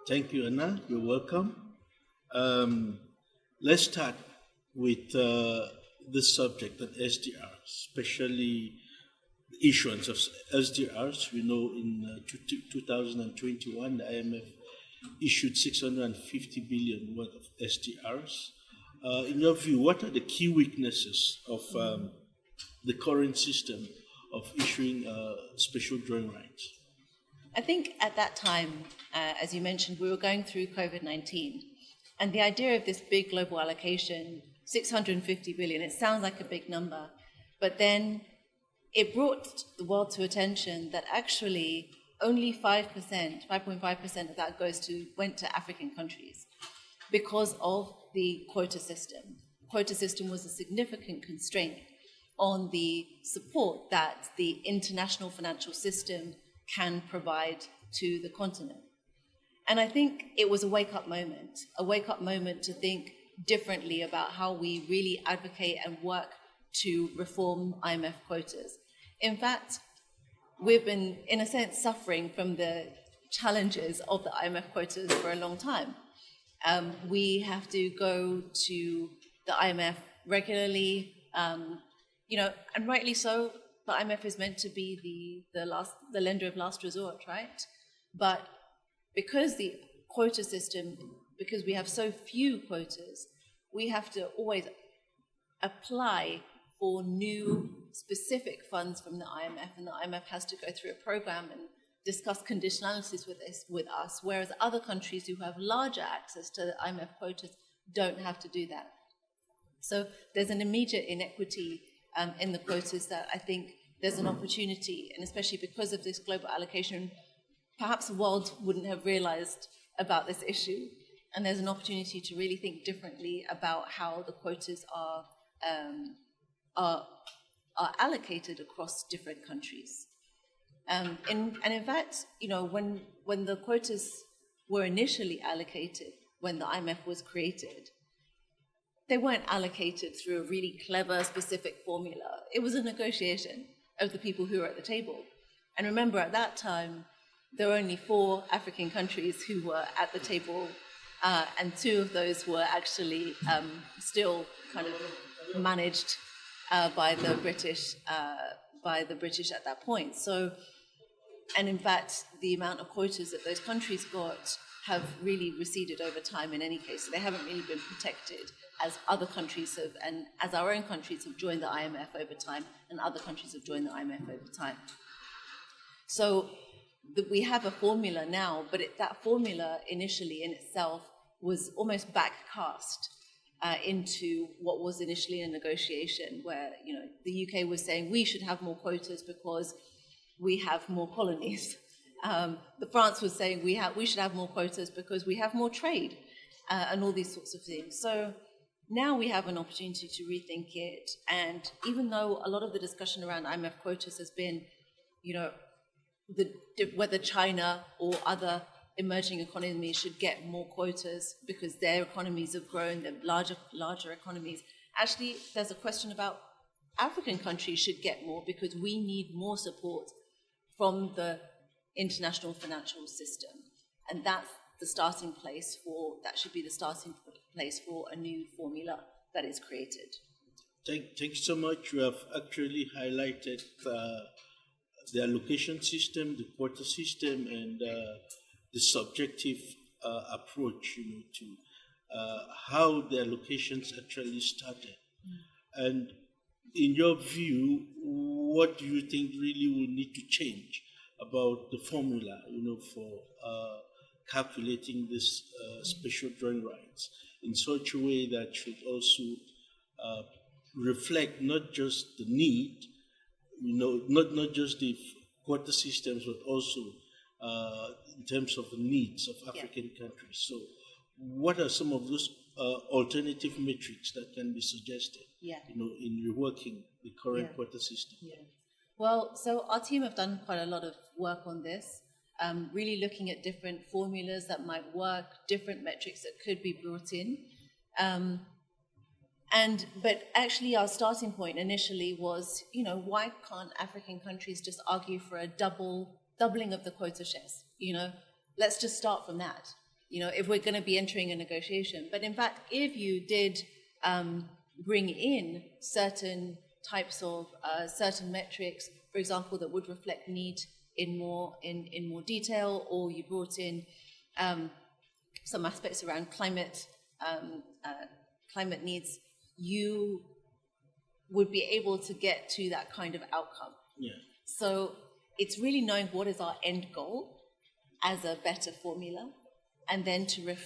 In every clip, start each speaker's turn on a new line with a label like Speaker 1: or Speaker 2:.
Speaker 1: Thank you, Anna. You're welcome. Um, let's start with this subject of SDRs, especially the issuance of SDRs. We know in 2021, the IMF issued 650 billion worth of SDRs. In your view, what are the key weaknesses of the current system of issuing special drawing rights?
Speaker 2: I think at that time, as you mentioned, we were going through COVID-19. And the idea of this big global allocation, 650 billion, it sounds like a big number. But then it brought the world to attention that actually only 5%, 5.5% of that went to African countries because of the quota system. The quota system was a significant constraint on the support that the international financial system can provide to the continent. And I think it was a wake-up moment to think differently about how we really advocate and work to reform IMF quotas. In fact, we've been, in a sense, suffering from the challenges of the IMF quotas for a long time. We have to go to the IMF regularly, and rightly so. The IMF is meant to be the lender of last resort, right? But because the quota system, because we have so few quotas, we have to always apply for new specific funds from the IMF, and the IMF has to go through a program and discuss conditionalities with us, whereas other countries who have larger access to the IMF quotas don't have to do that. So there's an immediate inequity in the quotas that I think there's an opportunity, and especially because of this global allocation, perhaps the world wouldn't have realized about this issue. And there's an opportunity to really think differently about how the quotas are allocated across different countries. And in fact, when the quotas were initially allocated, when the IMF was created, they weren't allocated through a really clever, specific formula. It was a negotiation of the people who were at the table. And remember, at that time, there were only 4 African countries who were at the table, and 2 of those were actually still kind of managed by the British at that point. So, and in fact, the amount of quotas that those countries got have really receded over time in any case. So they haven't really been protected as other countries have, and as our own countries have joined the IMF over time, and other countries have joined the IMF over time. So we have a formula now, but that formula initially in itself was almost backcast into what was initially a negotiation where, the UK was saying we should have more quotas because we have more colonies. The France was saying we should have more quotas because we have more trade, and all these sorts of things. So now we have an opportunity to rethink it. And even though a lot of the discussion around IMF quotas has been, whether China or other emerging economies should get more quotas because their economies have grown, they're larger economies. Actually, there's a question about African countries should get more because we need more support from the international financial system. And that's the starting place that should be the starting place for a new formula that is created.
Speaker 1: Thank you so much. You have actually highlighted the allocation system, the quota system, and the subjective approach, to how the allocations actually started. And in your view, what do you think really will need to change about the formula, for calculating this special drawing rights in such a way that should also reflect not just the need, not just the quota systems, but also in terms of the needs of African countries. So what are some of those alternative metrics that can be suggested, in reworking the current quota system?
Speaker 2: Yeah. Well, so our team have done quite a lot of work on this, really looking at different formulas that might work, different metrics that could be brought in. But actually our starting point initially was, why can't African countries just argue for a doubling of the quota shares? Let's just start from that. if we're going to be entering a negotiation. But in fact, if you did bring in certain types of certain metrics, for example, that would reflect need in more detail, or you brought in some aspects around climate needs, you would be able to get to that kind of outcome.
Speaker 1: Yeah.
Speaker 2: So it's really knowing what is our end goal as a better formula, and then to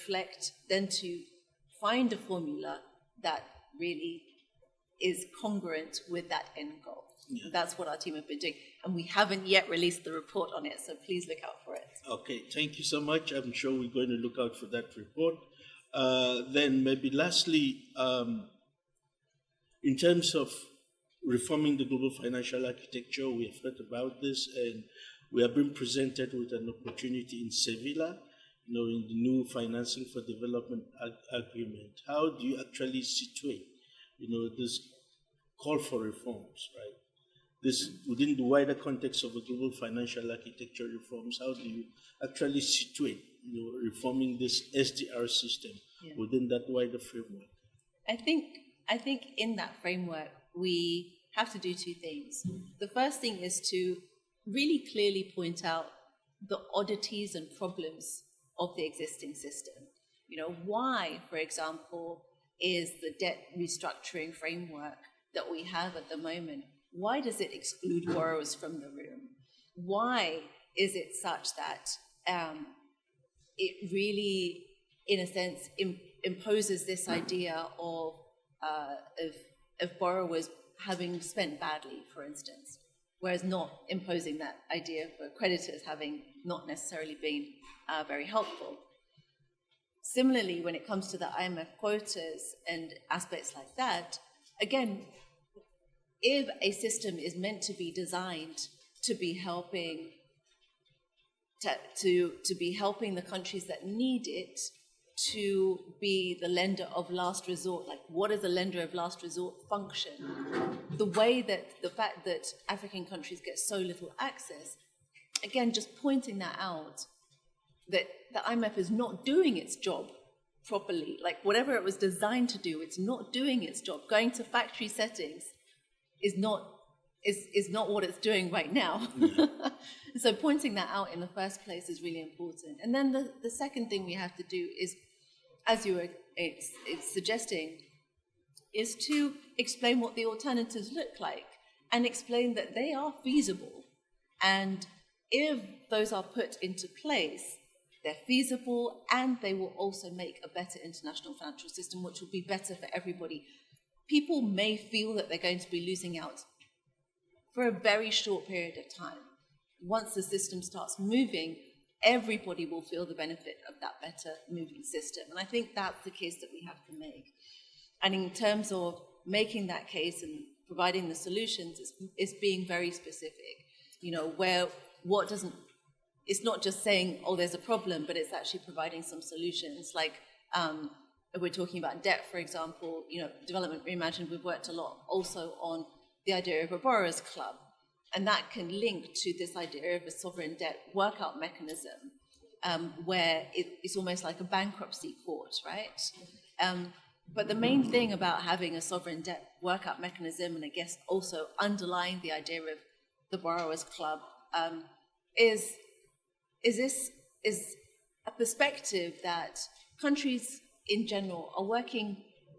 Speaker 2: find a formula that really is congruent with that end goal. Yeah. That's what our team have been doing. And we haven't yet released the report on it, so please look out for it.
Speaker 1: Okay, thank you so much. I'm sure we're going to look out for that report. Then maybe lastly, in terms of reforming the global financial architecture, we have heard about this, and we have been presented with an opportunity in Sevilla, in the new Financing for Development agreement. How do you actually situate, this call for reforms, right? This within the wider context of the global financial architecture reforms. How do you actually situate, reforming this SDR system within that wider framework?
Speaker 2: I think in that framework we have to do two things. The first thing is to really clearly point out the oddities and problems of the existing system. Why, for example, is the debt restructuring framework that we have at the moment, why does it exclude borrowers from the room? Why is it such that it really, in a sense, imposes this idea of borrowers having spent badly, for instance, whereas not imposing that idea for creditors having not necessarily been very helpful. Similarly, when it comes to the IMF quotas and aspects like that, again, if a system is meant to be designed to be helping to be helping the countries that need it to be the lender of last resort, like what is a lender of last resort function? The fact that African countries get so little access, again, just pointing that out, that the IMF is not doing its job properly, like whatever it was designed to do, it's not doing its job. Going to factory settings is not what it's doing right now. Yeah. So pointing that out in the first place is really important. And then the second thing we have to do is, as you were suggesting, is to explain what the alternatives look like and explain that they are feasible. And if those are put into place, they're feasible and they will also make a better international financial system, which will be better for everybody. People may feel that they're going to be losing out for a very short period of time. Once the system starts moving, everybody will feel the benefit of that better moving system. And I think that's the case that we have to make. And in terms of making that case and providing the solutions, is being very specific. It's not just saying, oh, there's a problem, but it's actually providing some solutions. Like, if we're talking about debt, for example, Development Reimagined, we've worked a lot also on the idea of a borrower's club. And that can link to this idea of a sovereign debt workout mechanism, where it's almost like a bankruptcy court, right? But the main thing about having a sovereign debt workout mechanism, and I guess also underlying the idea of the borrower's club, is a perspective that countries in general are working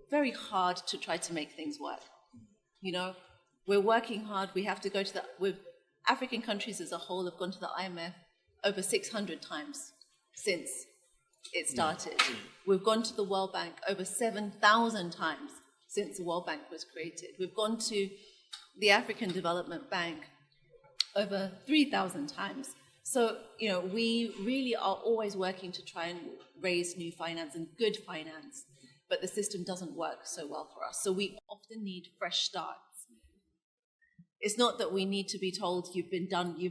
Speaker 2: very hard to try to make things work. We're working hard. We have to go to African countries as a whole have gone to the IMF over 600 times since it started. Yeah. We've gone to the World Bank over 7,000 times since the World Bank was created. We've gone to the African Development Bank over 3,000 times. So, we really are always working to try and raise new finance and good finance, but the system doesn't work so well for us. So we often need fresh starts. It's not that we need to be told you've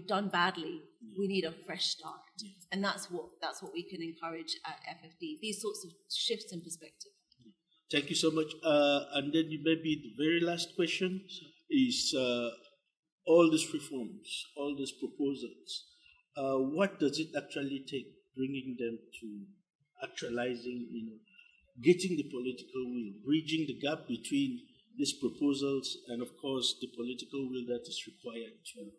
Speaker 2: done badly. We need a fresh start. And that's what we can encourage at FFD, these sorts of shifts in perspective.
Speaker 1: Thank you so much. And then maybe the very last question is, all these reforms, all these proposals, what does it actually take bringing them to actualizing, getting the political will, bridging the gap between these proposals and, of course, the political will that is required to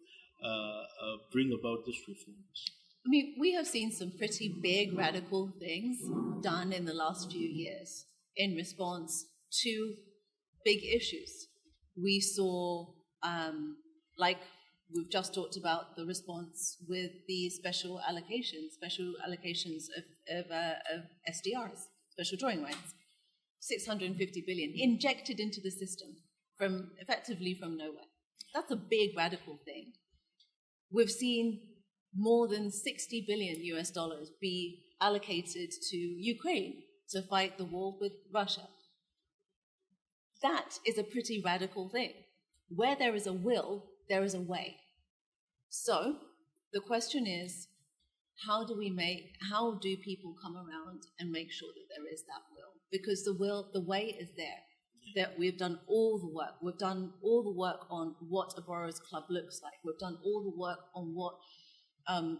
Speaker 1: bring about these reforms.
Speaker 2: I mean, we have seen some pretty big radical things done in the last few years in response to big issues. We saw, like we've just talked about, the response with the special allocations of SDRs, special drawing rights, 650 billion injected into the system effectively from nowhere. That's a big radical thing. We've seen more than $60 billion be allocated to Ukraine to fight the war with Russia. That is a pretty radical thing. Where there is a will, there is a way. So the question is, how do people come around and make sure that there is that will? Because the way is there. That we've done all the work. We've done all the work on what a borrower's club looks like. We've done all the work on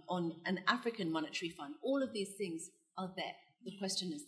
Speaker 2: on an African monetary fund. All of these things are there. The question is